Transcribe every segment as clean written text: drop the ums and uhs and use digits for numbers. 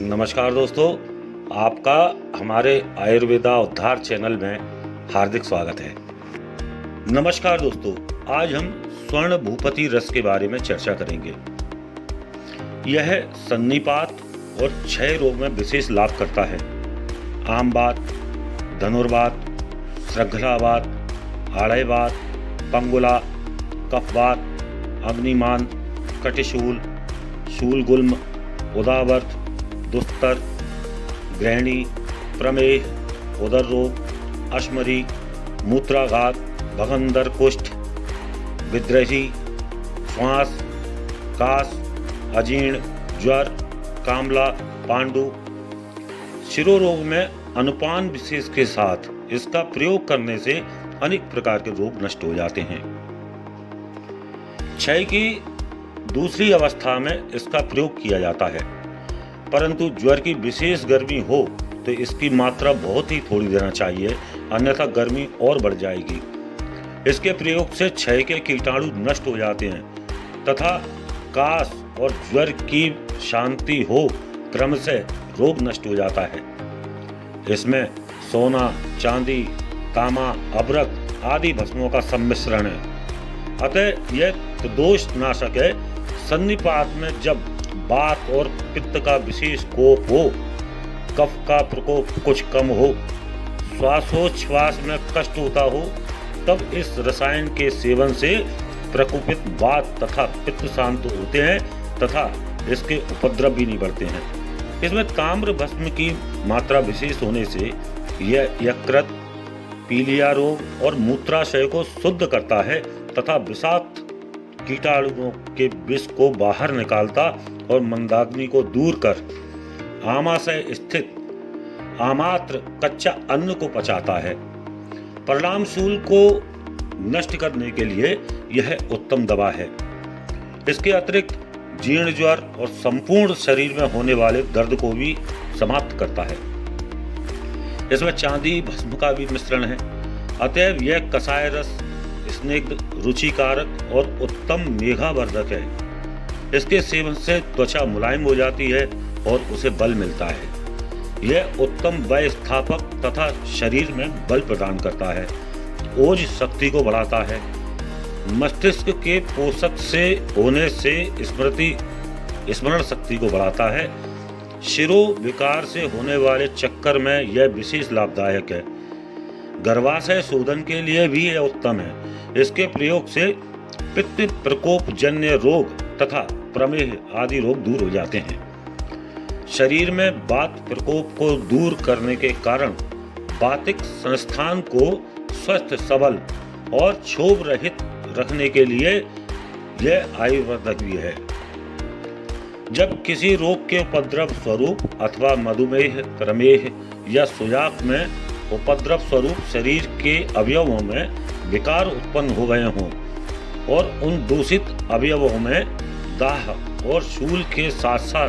नमस्कार दोस्तों, आपका हमारे आयुर्वेदा उद्धार चैनल में हार्दिक स्वागत है। नमस्कार दोस्तों, आज हम स्वर्ण भूपति रस के बारे में चर्चा करेंगे। यह सन्निपात और क्षय रोग में विशेष लाभ करता है। आमवात, धनुर्वात, श्रृंखलावात, आढ़यवात, पंगुला, कफवात, अग्निमान, कटिशूल, शूलगुल्म, उदावर्त, दुस्तर, ग्रहणी, प्रमेह, उदर रोग, अश्मरी, मूत्राघात, भगंदर कुष्ठ, विद्रही, श्वास, कास, अजीर्ण, ज्वर, कामला, पांडु। शिरोरोग में अनुपान विशेष के साथ इसका प्रयोग करने से अनेक प्रकार के रोग नष्ट हो जाते हैं। क्षय की दूसरी अवस्था में इसका प्रयोग किया जाता है, परंतु ज्वर की विशेष गर्मी हो तो इसकी मात्रा बहुत ही थोड़ी देना चाहिए, अन्यथा गर्मी और बढ़ जाएगी। इसके प्रयोग से क्षय के कीटाणु नष्ट हो जाते हैं तथा कास और ज्वर की शांति हो, क्रम से रोग नष्ट हो जाता है। इसमें सोना, चांदी, तामा, अभ्रक आदि भस्मों का सम्मिश्रण है, अतः यह त्रिदोष नाशक है। सन्निपात में जब वात और पित्त का विशेष कोप हो, कफ का प्रकोप कुछ कम हो, श्वासोच्छ्वास में कष्ट होता हो, तब इस रसायन के सेवन से प्रकोपित वात तथा पित्त शांत होते हैं तथा इसके उपद्रव भी नहीं बढ़ते हैं। इसमें ताम्र भस्म की मात्रा विशेष होने से यह यकृत, पीलिया रोग और मूत्राशय को शुद्ध करता है तथा विषाक्त कीटाणुओं के विष को बाहर निकालता और मंदाग्नि को दूर कर आमाशय स्थित आमात्र कच्चा अन्न को पचाता है। परिणामशूल को नष्ट करने के लिए यह उत्तम दवा है। इसके अतिरिक्त जीर्ण ज्वर और संपूर्ण शरीर में होने वाले दर्द को भी समाप्त करता है। इसमें चांदी भस्म का भी मिश्रण है, अतएव यह कषाय रस स्निग्ध, रुचिकारक और उत्तम मेघावर्धक है। इसके सेवन से त्वचा मुलायम हो जाती है और उसे बल मिलता है। यह उत्तम वय स्थापक तथा शरीर में बल प्रदान करता है, ओज शक्ति को बढ़ाता है, मस्तिष्क के पोषक से होने से स्मरण शक्ति को बढ़ाता है। शिरो विकार से होने वाले चक्कर में यह विशेष लाभदायक है। गर्भाशय शोधन के लिए भी यह उत्तम है। इसके प्रयोग से पित्त प्रकोप जन्य रोग तथा प्रमेह आदि रोग दूर हो जाते हैं। शरीर में वात प्रकोप को दूर करने के कारण वातिक संस्थान को स्वस्थ, सबल और क्षोभ रहित रखने के लिए यह आयुर्वेदक भी है। जब किसी रोग के उपद्रव स्वरूप अथवा मधुमेह, प्रमेह या सुजाक में उपद्रव स्वरूप शरीर के अवयवों में विकार उत्पन्न हो गए हों और उन दूषित अवयवों में दाह और शूल के साथ साथ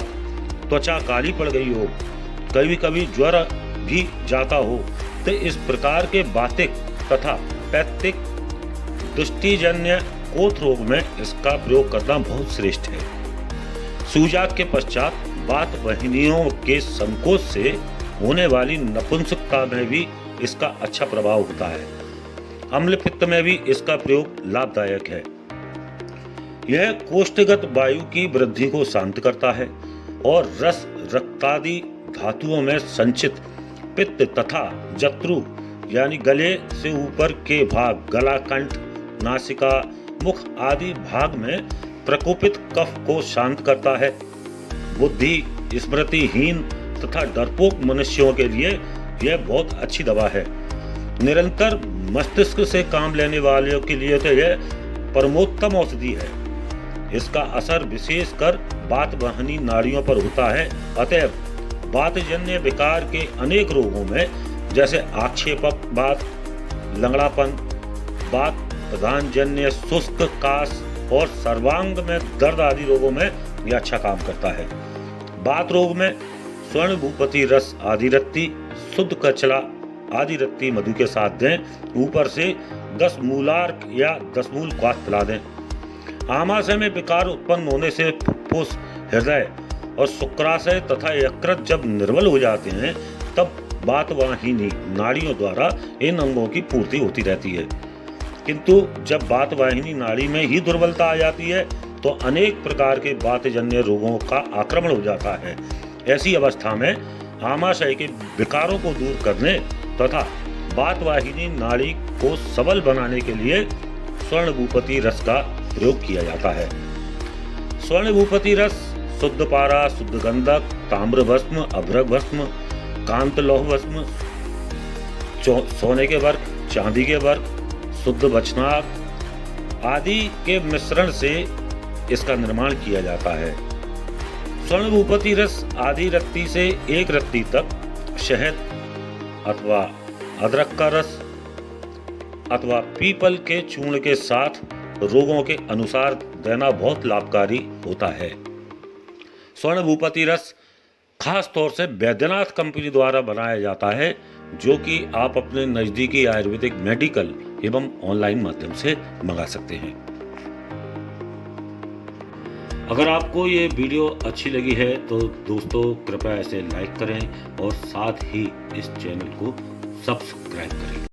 त्वचा काली पड़ गई हो, कभी कभी ज्वर भी जाता हो, तो इस प्रकार के वातिक तथा पैत्तिक दृष्टिजन्य कोथ रोग में इसका प्रयोग करना बहुत श्रेष्ठ है। सूजाक के पश्चात वात वाहिनियों के संकोच से होने वाली नपुंसकता में भी इसका अच्छा प्रभाव होता है। अम्ल पित्त में भी इसका प्रयोग लाभदायक है। यह कोष्ठगत वायु की वृद्धि को शांत करता है और रस, रक्तादि धातुओं में संचित पित्त तथा जत्रु यानी गले से ऊपर के भाग, गला, कंठ, नासिका, मुख आदि भाग में प्रकोपित कफ को शांत करता है। बुद्धि, स्मृतिहीन तथा डरपोक मनुष्यों के लिए यह बहुत अच्छी दवा है। निरंतर मस्तिष्क से काम लेने वालों के लिए तो यह परमोत्तम औषधि है। इसका असर विशेषकर वात वाहिनी नाड़ियों पर होता है, अतएव वातजन्य विकार के अनेक रोगों में जैसे आक्षेपक वात, लंगड़ापन, वात प्रधानजन्य शुष्क कास और सर्वांग में दर्द आदि रोगों में यह अच्छा काम करता है। वात रोग में स्वर्ण भूपति रस आदि रत्ती, शुद्ध कचला आदि रत्ती मधु के साथ दें। ऊपर से 10 मूलार्क या 10 मूल क्वाथ पिला दें। आमाशय में विकार उत्पन्न होने से फुफ्फुस, हृदय और शुक्राशय तथा यकृत जब निर्बल हो जाते हैं तब वातवाहिनी नाड़ियों द्वारा इन अंगों की पूर्ति होती रहती है। किंतु जब वातवाहिनी नाड़ी में ही दुर्बलता आ जाती है तो अनेक प्रकार के वातजन्य रोगों का आक्रमण हो जाता है। ऐसी अवस्था में आमाशय के विकारों को दूर करने तथा वातवाहिनी नाड़ी को सबल बनाने के लिए स्वर्ण भूपति रस का प्रयोग किया जाता है। स्वर्ण भूपति रस शुद्ध पारा, शुद्ध गंधक, ताम्र भस्म, अभ्रक भस्म, कांत लौह भस्म, सोने के वर्क, चांदी के वर्क, शुद्ध बचनाक आदि के मिश्रण से इसका निर्माण किया जाता है। स्वर्ण भूपति रस आधी रत्ती से एक रत्ती तक शहद अथवा अदरक का रस अथवा पीपल के चूर्ण के साथ रोगों के अनुसार देना बहुत लाभकारी होता है। स्वर्ण भूपति रस खास तौर से बैद्यनाथ कंपनी द्वारा बनाया जाता है, जो कि आप अपने नज़दीकी आयुर्वेदिक मेडिकल एवं ऑनलाइन माध्यम से मंगा सकते हैं। अगर आपको ये वीडियो अच्छी लगी है तो दोस्तों कृपया इसे लाइक करें और साथ ही इस चैनल को सब्सक्राइब करें।